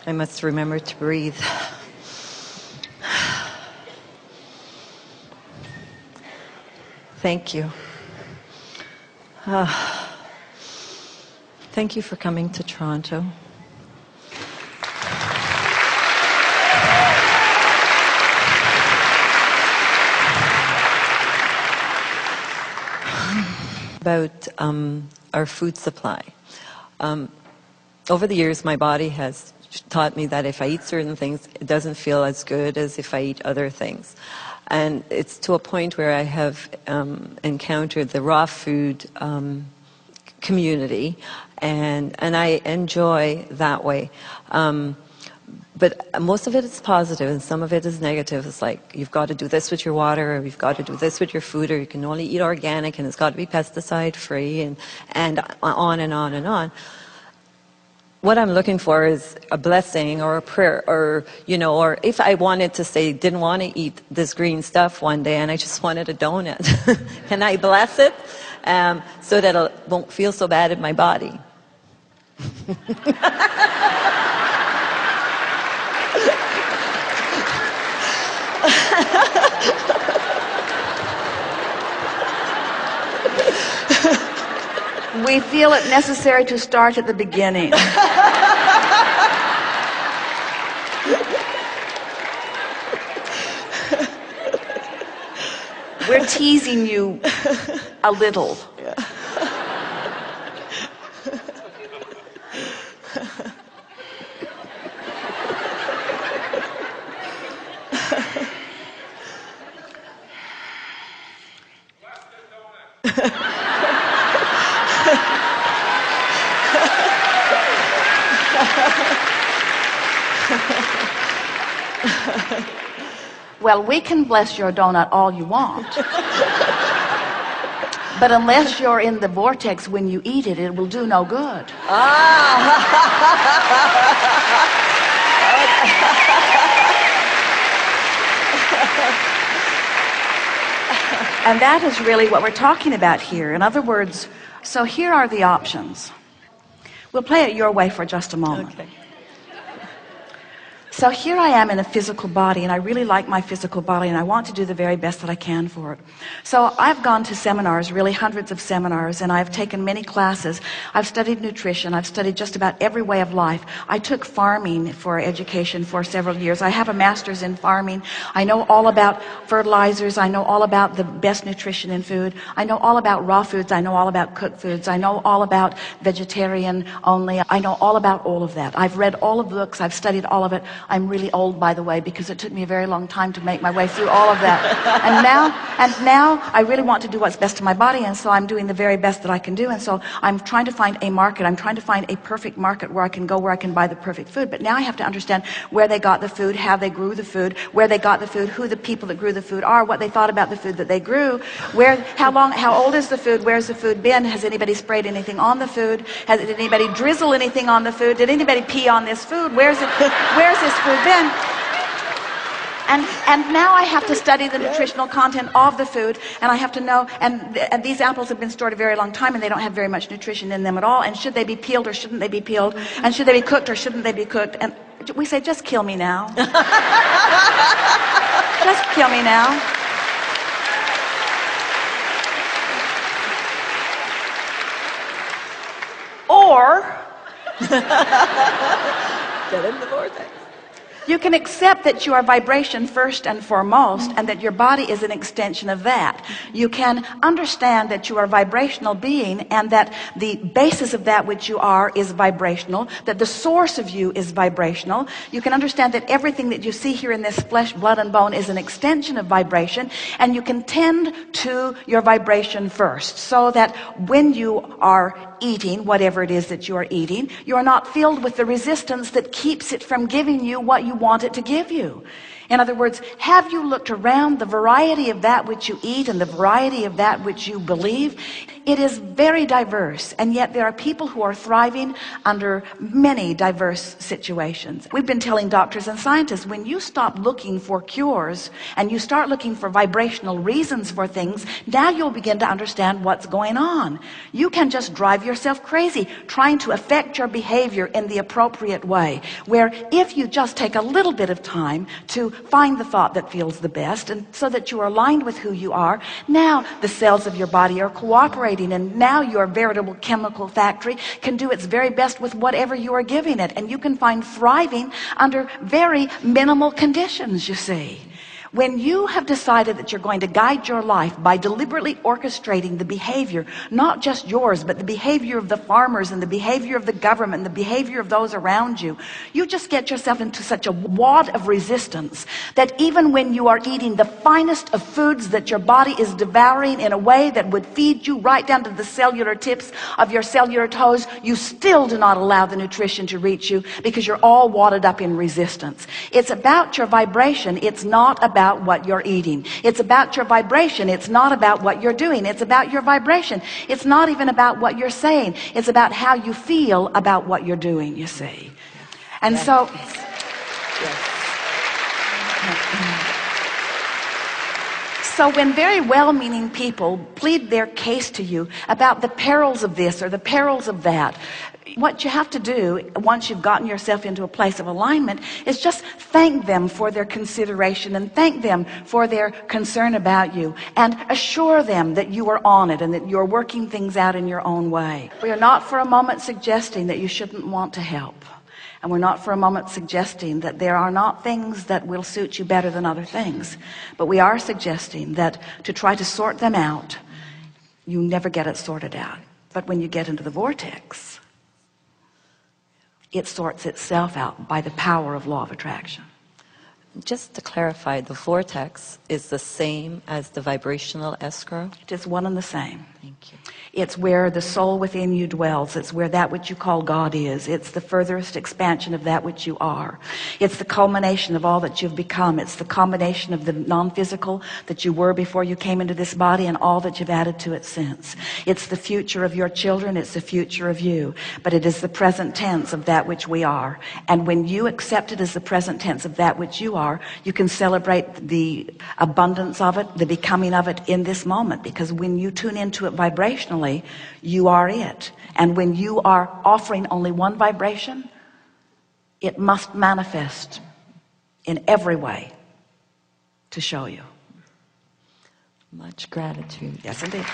I must remember to breathe. Thank you. Thank you for coming to Toronto. About our food supply. Over the years, my body has taught me that if I eat certain things, it doesn't feel as good as if I eat other things. And it's to a point where I have encountered the raw food community, and I enjoy that way. But most of it is positive, and some of it is negative. It's like, you've got to do this with your water, or you've got to do this with your food, or you can only eat organic, and it's got to be pesticide-free, and on and on and on. What I'm looking for is a blessing or a prayer, or, you know, or if I wanted to say, didn't want to eat this green stuff one day and I just wanted a donut, can I bless it so that it won't feel so bad in my body? We feel it necessary to start at the beginning. We're teasing you a little. Yeah. Well, we can bless your donut all you want. But unless you're in the vortex when you eat it, it will do no good. And that is really what we're talking about here. In other words, so here are the options. We'll play it your way for just a moment. Okay. So here I am in a physical body, and I really like my physical body, and I want to do the very best that I can for it. So I've gone to seminars, really hundreds of seminars, and I've taken many classes. I've studied nutrition. I've studied just about every way of life. I took farming for education for several years. I have a master's in farming. I know all about fertilizers. I know all about the best nutrition in food. I know all about raw foods. I know all about cooked foods. I know all about vegetarian only. I know all about all of that. I've read all of the books. I've studied all of it. I'm really old, by the way, because it took me a very long time to make my way through all of that. And now I really want to do what's best to my body, and so I'm doing the very best that I can do. And so I'm trying to find a market. I'm trying to find a perfect market where I can go, where I can buy the perfect food. But now I have to understand where they got the food, how they grew the food, where they got the food, who the people that grew the food are, what they thought about the food that they grew, how old is the food, where's the food been, has anybody sprayed anything on the food, did anybody drizzle anything on the food, did anybody pee on this food, where's this food been? And now I have to study the nutritional content of the food, and I have to know, and these apples have been stored a very long time, and they don't have very much nutrition in them at all, and should they be peeled or shouldn't they be peeled, and should they be cooked or shouldn't they be cooked? And we say, just kill me now. Just kill me now. Or Get in the vortex. you can accept that you are vibration first and foremost, and that your body is an extension of that. You can understand that you are a vibrational being, and that the basis of that which you are is vibrational, that the source of you is vibrational. You can understand that everything that you see here in this flesh, blood, and bone is an extension of vibration, and you can tend to your vibration first, so that when you are eating whatever it is that you are eating, you are not filled with the resistance that keeps it from giving you what you want it to give you. In other words, have you looked around the variety of that which you eat and the variety of that which you believe? It is very diverse, and yet there are people who are thriving under many diverse situations. We've been telling doctors and scientists, when you stop looking for cures and you start looking for vibrational reasons for things, now you'll begin to understand what's going on. You can just drive yourself crazy trying to affect your behavior in the appropriate way, where if you just take a little bit of time to find the thought that feels the best, and so that you are aligned with who you are, now the cells of your body are cooperating, and now your veritable chemical factory can do its very best with whatever you are giving it, and you can find thriving under very minimal conditions, you see. When you have decided that you're going to guide your life by deliberately orchestrating the behavior, not just yours, but the behavior of the farmers and the behavior of the government and the behavior of those around you, you just get yourself into such a wad of resistance that even when you are eating the finest of foods that your body is devouring in a way that would feed you right down to the cellular tips of your cellular toes, you still do not allow the nutrition to reach you because you're all wadded up in resistance. It's about your vibration. It's not about what you're eating. It's about your vibration. It's not about what you're doing. It's about your vibration. It's not even about what you're saying. It's about how you feel about what you're doing, you see. And so when very well-meaning people plead their case to you about the perils of this or the perils of that, what you have to do once you've gotten yourself into a place of alignment is just thank them for their consideration and thank them for their concern about you, and assure them that you are on it and that you're working things out in your own way. We are not for a moment suggesting that you shouldn't want to help, and we're not for a moment suggesting that there are not things that will suit you better than other things, but we are suggesting that to try to sort them out, you never get it sorted out. But when you get into the vortex, it sorts itself out by the power of law of attraction. Just to clarify, the vortex is the same as the vibrational escrow? It is one and the same. Thank you. It's where the soul within you dwells. It's where that which you call God is. It's the furthest expansion of that which you are. It's the culmination of all that you've become. It's the combination of the non-physical that you were before you came into this body and all that you've added to it since. It's the future of your children. It's the future of you. But it is the present tense of that which we are. And when you accept it as the present tense of that which you are, you can celebrate the abundance of it, the becoming of it in this moment. Because when you tune into it vibrationally, you are it. And when you are offering only one vibration, it must manifest in every way to show you. Much gratitude. Yes, indeed.